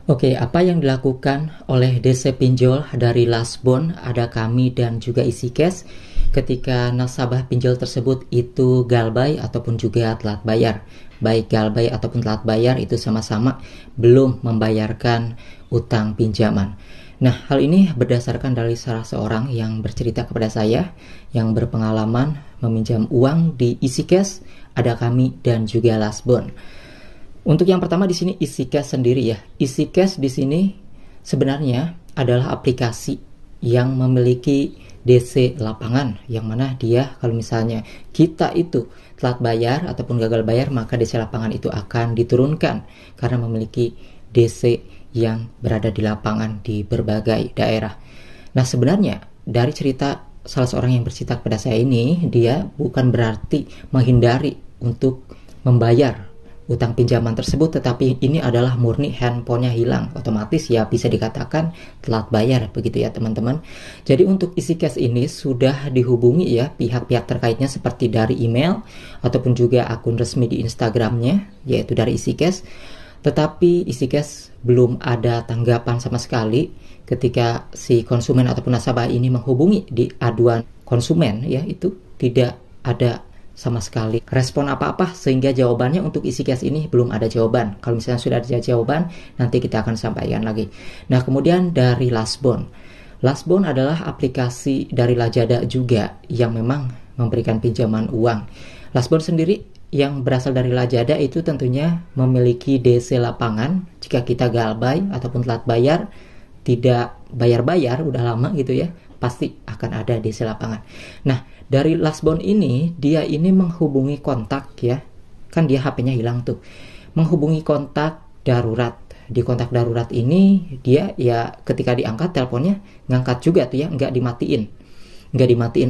Oke, apa yang dilakukan oleh DC pinjol dari Lasbon, Ada Kami, dan juga EasyCash ketika nasabah pinjol tersebut itu galbay ataupun juga telat bayar? Baik galbay ataupun telat bayar itu sama-sama belum membayarkan utang pinjaman. Nah, hal ini berdasarkan dari salah seorang yang bercerita kepada saya yang berpengalaman meminjam uang di EasyCash, Ada Kami, dan juga Lasbon. Untuk yang pertama di sini EasyCash sendiri ya. EasyCash di sini sebenarnya adalah aplikasi yang memiliki DC lapangan, yang mana dia kalau misalnya kita itu telat bayar ataupun gagal bayar, maka DC lapangan itu akan diturunkan karena memiliki DC yang berada di lapangan di berbagai daerah. Nah, sebenarnya dari cerita salah seorang yang bercerita kepada saya ini, dia bukan berarti menghindari untuk membayar utang pinjaman tersebut, tetapi ini adalah murni handphonenya hilang, otomatis ya bisa dikatakan telat bayar begitu ya teman-teman. Jadi untuk EasyCash ini sudah dihubungi ya pihak-pihak terkaitnya seperti dari email ataupun juga akun resmi di Instagramnya yaitu dari EasyCash, tetapi EasyCash belum ada tanggapan sama sekali ketika si konsumen ataupun nasabah ini menghubungi di aduan konsumen ya, itu tidak ada sama sekali respon apa-apa, sehingga jawabannya untuk EasyCash ini belum ada jawaban. Kalau misalnya sudah ada jawaban, nanti kita akan sampaikan lagi. Nah, kemudian dari Lasbon. Lasbon adalah aplikasi dari Lazada juga yang memang memberikan pinjaman uang. Lasbon sendiri yang berasal dari Lazada itu tentunya memiliki DC lapangan jika kita galbay ataupun telat bayar, tidak bayar-bayar udah lama gitu ya, pasti akan ada DC lapangan. Nah, dari Lasbon ini, dia ini menghubungi kontak ya, kan dia HP-nya hilang tuh, menghubungi kontak darurat. Di kontak darurat ini dia ya ketika diangkat teleponnya ngangkat juga tuh ya, nggak dimatiin,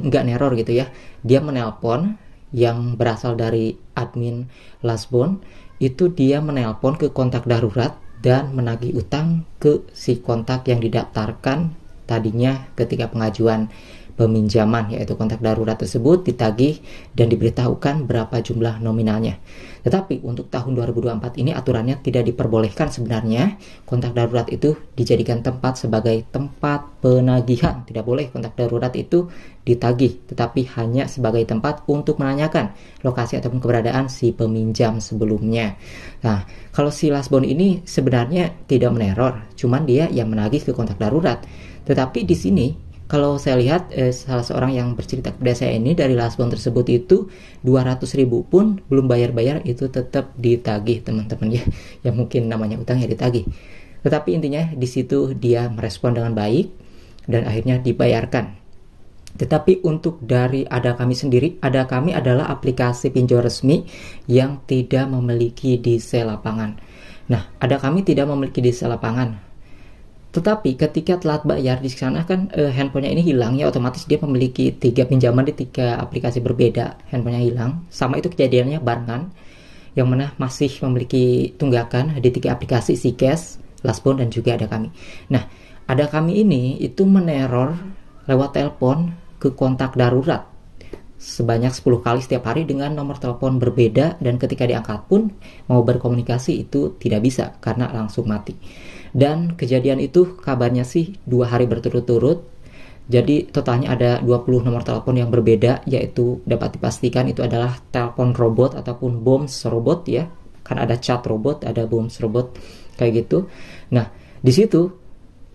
nggak neror gitu ya. Dia menelpon yang berasal dari admin Lasbon, itu dia menelpon ke kontak darurat dan menagih utang ke si kontak yang didaftarkan tadinya ketika pengajuan peminjaman, yaitu kontak darurat tersebut ditagih dan diberitahukan berapa jumlah nominalnya. Tetapi untuk tahun 2024 ini aturannya tidak diperbolehkan sebenarnya kontak darurat itu dijadikan tempat sebagai tempat penagihan. Tidak boleh kontak darurat itu ditagih, tetapi hanya sebagai tempat untuk menanyakan lokasi ataupun keberadaan si peminjam sebelumnya. Nah, kalau si Lasbon ini sebenarnya tidak meneror, cuman dia yang menagih ke kontak darurat. Tetapi di sini kalau saya lihat salah seorang yang bercerita kepada saya ini dari Lasbon tersebut itu 200.000 pun belum bayar-bayar itu tetap ditagih teman-teman ya. Ya mungkin namanya utang ya ditagih. Tetapi intinya di situ dia merespon dengan baik dan akhirnya dibayarkan. Tetapi untuk dari Ada Kami sendiri, Ada Kami adalah aplikasi pinjol resmi yang tidak memiliki DC lapangan. Nah, Ada Kami tidak memiliki DC lapangan. Tetapi ketika telat bayar di sana kan handphonenya ini hilang ya, otomatis dia memiliki 3 pinjaman di 3 aplikasi berbeda, handphonenya hilang. Sama itu kejadiannya barengan, yang mana masih memiliki tunggakan di 3 aplikasi EasyCash, Lasbon, dan juga Ada Kami. Nah, Ada Kami ini itu meneror lewat telepon ke kontak darurat sebanyak 10 kali setiap hari dengan nomor telepon berbeda, dan ketika diangkat pun mau berkomunikasi itu tidak bisa karena langsung mati. Dan kejadian itu kabarnya sih 2 hari berturut-turut. Jadi totalnya ada 20 nomor telepon yang berbeda, yaitu dapat dipastikan itu adalah telepon robot ataupun boms robot ya. Kan ada chat robot, ada boms robot kayak gitu. Nah, di situ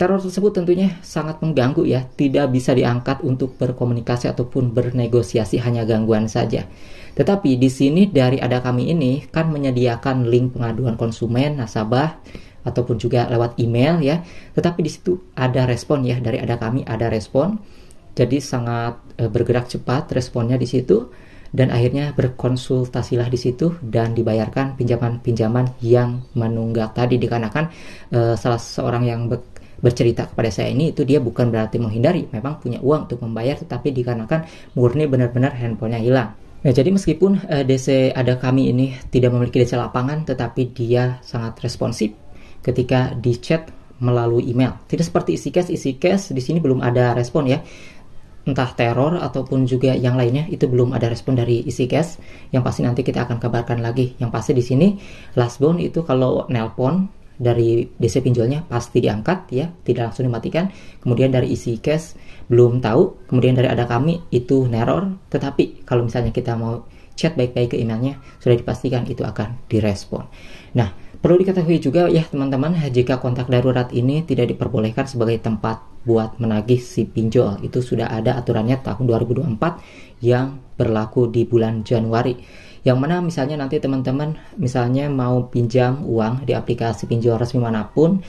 teror tersebut tentunya sangat mengganggu ya, tidak bisa diangkat untuk berkomunikasi ataupun bernegosiasi, hanya gangguan saja. Tetapi di sini dari Ada Kami ini kan menyediakan link pengaduan konsumen nasabah ataupun juga lewat email ya. Tetapi di situ ada respon ya, dari Ada Kami ada respon. Jadi sangat bergerak cepat responnya di situ, dan akhirnya berkonsultasilah di situ dan dibayarkan pinjaman-pinjaman yang menunggak tadi, dikarenakan salah seorang yang bercerita kepada saya ini itu dia bukan berarti menghindari, memang punya uang untuk membayar, tetapi dikarenakan murni benar-benar handphonenya hilang. Nah, jadi meskipun DC Ada Kami ini tidak memiliki DC lapangan, tetapi dia sangat responsif ketika di chat melalui email. Tidak seperti EasyCash di sini belum ada respon ya. Entah teror ataupun juga yang lainnya, itu belum ada respon dari EasyCash. Yang pasti nanti kita akan kabarkan lagi. Yang pasti di sini Lasbon itu kalau nelpon dari DC pinjolnya pasti diangkat ya, tidak langsung dimatikan. Kemudian dari isi cash belum tahu, kemudian dari ada kami itu neror. Tetapi kalau misalnya kita mau chat baik-baik ke emailnya, sudah dipastikan itu akan direspon. Nah, perlu diketahui juga ya teman-teman, jika kontak darurat ini tidak diperbolehkan sebagai tempat buat menagih si pinjol. Itu sudah ada aturannya tahun 2024 yang berlaku di bulan Januari. Yang mana misalnya nanti teman-teman misalnya mau pinjam uang di aplikasi pinjol resmi manapun,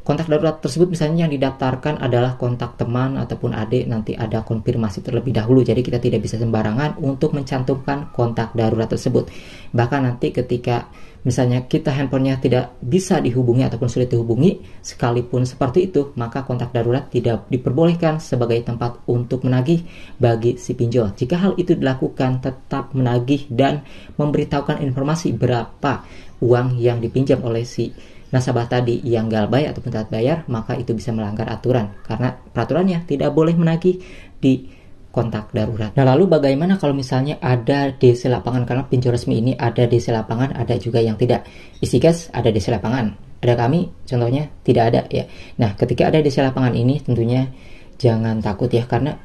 kontak darurat tersebut misalnya yang didaftarkan adalah kontak teman ataupun adik, nanti ada konfirmasi terlebih dahulu. Jadi kita tidak bisa sembarangan untuk mencantumkan kontak darurat tersebut. Bahkan nanti ketika misalnya kita handphonenya tidak bisa dihubungi ataupun sulit dihubungi, sekalipun seperti itu, maka kontak darurat tidak diperbolehkan sebagai tempat untuk menagih bagi si pinjol. Jika hal itu dilakukan, tetap menagih dan memberitahukan informasi berapa uang yang dipinjam oleh si nasabah tadi yang galbay ataupun telat bayar, maka itu bisa melanggar aturan karena peraturannya tidak boleh menagih di kontak darurat. Nah, lalu bagaimana kalau misalnya ada DC lapangan? Karena pinjol resmi ini ada DC lapangan, ada juga yang tidak. Isi cash ada DC lapangan, ada kami contohnya tidak ada ya. Nah, ketika ada DC lapangan ini tentunya jangan takut ya, karena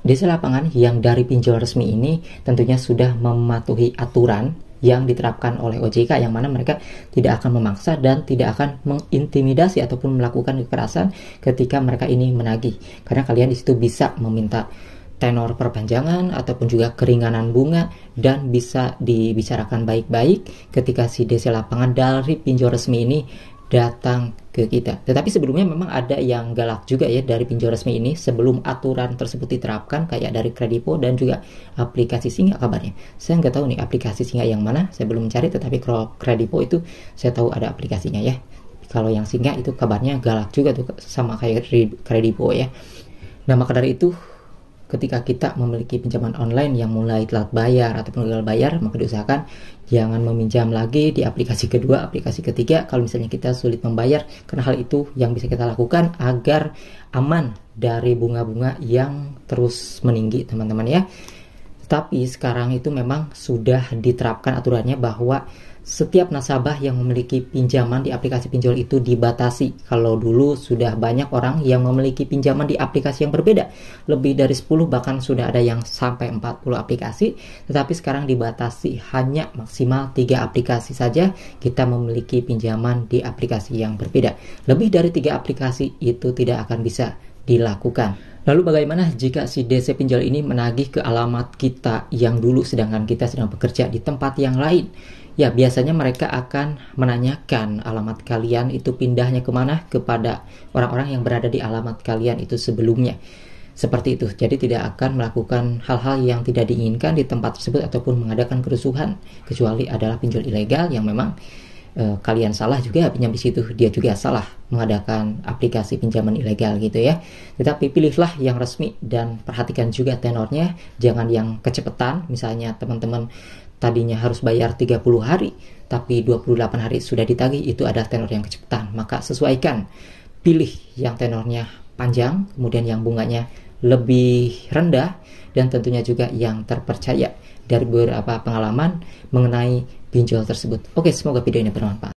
DC lapangan yang dari pinjol resmi ini tentunya sudah mematuhi aturan yang diterapkan oleh OJK, yang mana mereka tidak akan memaksa dan tidak akan mengintimidasi ataupun melakukan kekerasan ketika mereka ini menagih. Karena kalian di situ bisa meminta tenor perpanjangan ataupun juga keringanan bunga, dan bisa dibicarakan baik-baik ketika si DC lapangan dari pinjol resmi ini datang ke kita. Tetapi sebelumnya memang ada yang galak juga ya dari pinjol resmi ini sebelum aturan tersebut diterapkan, kayak dari Kredipo dan juga aplikasi Singa kabarnya. Saya nggak tahu nih aplikasi Singa yang mana, saya belum mencari, tetapi kalau Kredipo itu saya tahu ada aplikasinya ya. Kalau yang Singa itu kabarnya galak juga tuh, sama kayak Kredipo ya. Nah, maka dari itu ketika kita memiliki pinjaman online yang mulai telat bayar ataupun gagal bayar, maka diusahakan jangan meminjam lagi di aplikasi kedua, aplikasi ketiga kalau misalnya kita sulit membayar, karena hal itu yang bisa kita lakukan agar aman dari bunga-bunga yang terus meninggi teman-teman ya. Tapi sekarang itu memang sudah diterapkan aturannya bahwa setiap nasabah yang memiliki pinjaman di aplikasi pinjol itu dibatasi. Kalau dulu sudah banyak orang yang memiliki pinjaman di aplikasi yang berbeda, lebih dari 10, bahkan sudah ada yang sampai 40 aplikasi, tetapi sekarang dibatasi hanya maksimal 3 aplikasi saja kita memiliki pinjaman di aplikasi yang berbeda. Lebih dari 3 aplikasi itu tidak akan bisa dilakukan. Lalu bagaimana jika si DC pinjol ini menagih ke alamat kita yang dulu sedangkan kita sedang bekerja di tempat yang lain? Ya, biasanya mereka akan menanyakan alamat kalian itu pindahnya kemana kepada orang-orang yang berada di alamat kalian itu sebelumnya. Seperti itu, jadi tidak akan melakukan hal-hal yang tidak diinginkan di tempat tersebut ataupun mengadakan kerusuhan, kecuali adalah pinjol ilegal yang memang kalian salah juga pinjam di situ, dia juga salah mengadakan aplikasi pinjaman ilegal gitu ya. Tetapi pilihlah yang resmi dan perhatikan juga tenornya, jangan yang kecepatan. Misalnya teman-teman tadinya harus bayar 30 hari tapi 28 hari sudah ditagih, itu adalah tenor yang kecepatan. Maka sesuaikan, pilih yang tenornya panjang, kemudian yang bunganya lebih rendah, dan tentunya juga yang terpercaya dari beberapa pengalaman mengenai pinjol tersebut. Oke, semoga video ini bermanfaat.